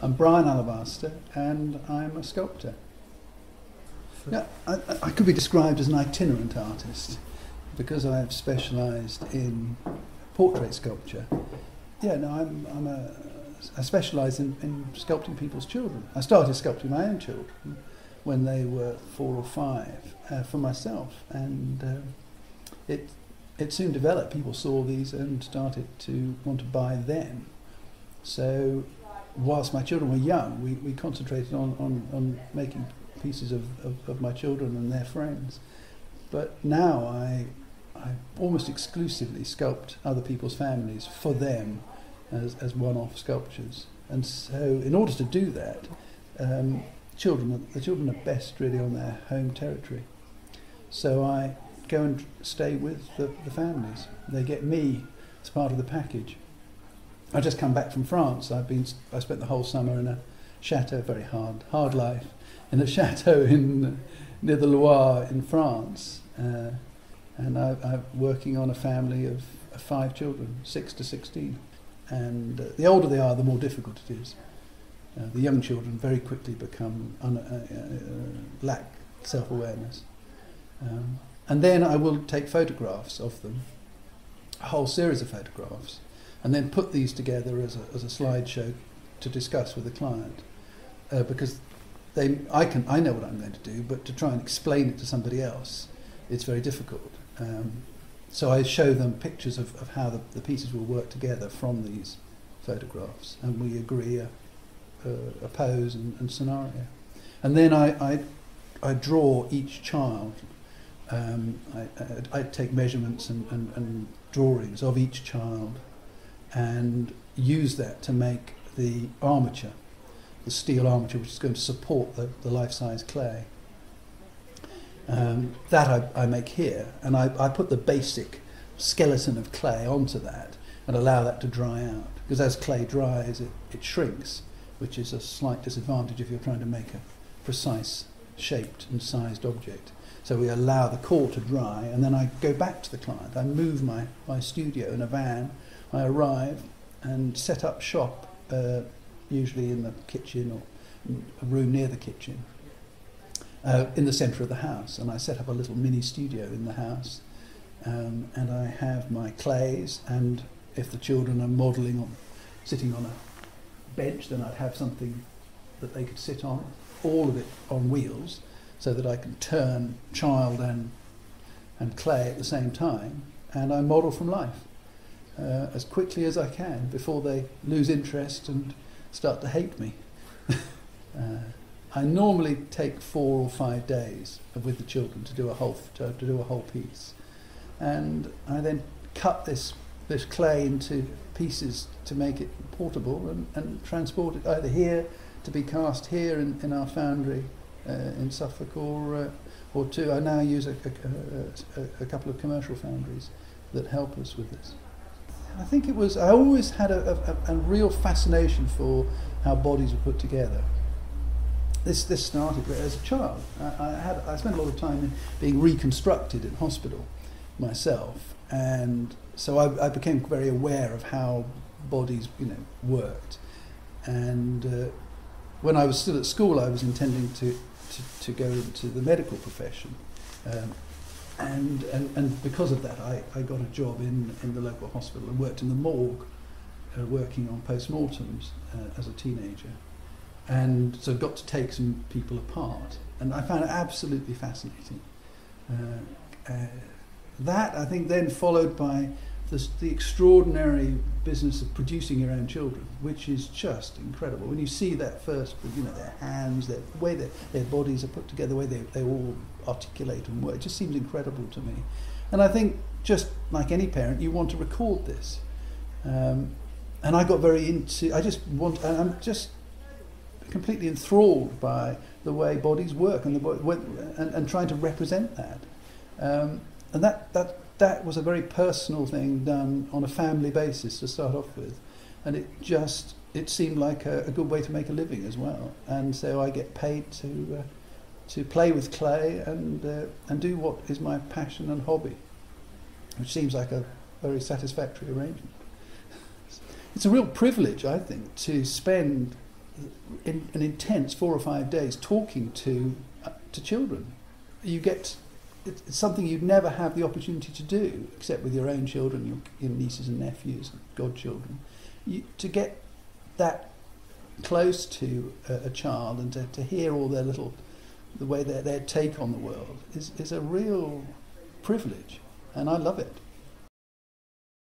I'm Brian Alabaster, and I'm a sculptor. Yeah, I could be described as an itinerant artist because I've specialised in portrait sculpture. Yeah, no, I specialise in sculpting people's children. I started sculpting my own children when they were 4 or 5 for myself, and it soon developed. People saw these and started to want to buy them. So whilst my children were young, we concentrated on making pieces of my children and their friends. But now I almost exclusively sculpt other people's families for them as one-off sculptures. And so in order to do that, the children are best really on their home territory. So I go and stay with the families. They get me as part of the package. I just come back from France. I spent the whole summer in a chateau, very hard life, in a chateau near the Loire in France, and I'm working on a family of 5 children, 6 to 16. And the older they are, the more difficult it is. The young children very quickly become lack self-awareness, and then I will take photographs of them, a whole series of photographs, and then put these together as a slideshow to discuss with the client, because I know what I'm going to do, but to try and explain it to somebody else, it's very difficult. So I show them pictures of how the pieces will work together from these photographs, and we agree a pose and scenario. And then I draw each child. I take measurements and drawings of each child and use that to make the armature, the steel armature, which is going to support the life-size clay. That I make here, and I put the basic skeleton of clay onto that and allow that to dry out, because as clay dries it shrinks, which is a slight disadvantage if you're trying to make a precise shaped and sized object. So we allow the core to dry, and then I go back to the client. I move my studio in a van. I arrive and set up shop, usually in the kitchen or a room near the kitchen, in the centre of the house, and I set up a little mini studio in the house, and I have my clays, and if the children are modelling sitting on a bench, then I'd have something that they could sit on, all of it on wheels, so that I can turn child and clay at the same time, and I model from life as quickly as I can before they lose interest and start to hate me. I normally take 4 or 5 days with the children to do a whole piece, and I then cut this clay into pieces to make it portable and transport it either here to be cast here in our foundry in Suffolk, or to I now use a couple of commercial foundries that help us with this. I think I always had a real fascination for how bodies were put together. This started as a child. I spent a lot of time being reconstructed in hospital myself, and so I became very aware of how bodies, worked. And when I was still at school, I was intending to go into the medical profession, and because of that, I got a job in the local hospital and worked in the morgue, working on post-mortems as a teenager. And so got to take some people apart, and I found it absolutely fascinating. That, I think, then followed by the extraordinary business of producing your own children, which is just incredible. When you see that first, their hands, the way their bodies are put together, the way they all articulate and work, it just seems incredible to me. And I think, just like any parent, you want to record this. And I got very into, I'm just completely enthralled by the way bodies work and trying to represent that. And that was a very personal thing done on a family basis to start off with, and it seemed like a good way to make a living as well. And so I get paid to play with clay and do what is my passion and hobby, which seems like a very satisfactory arrangement. It's a real privilege, I think, to spend in an intense 4 or 5 days talking to children. You get it's something you'd never have the opportunity to do except with your own children, your nieces and nephews, and godchildren. To get that close to a child and to hear all the way their take on the world is a real privilege, and I love it.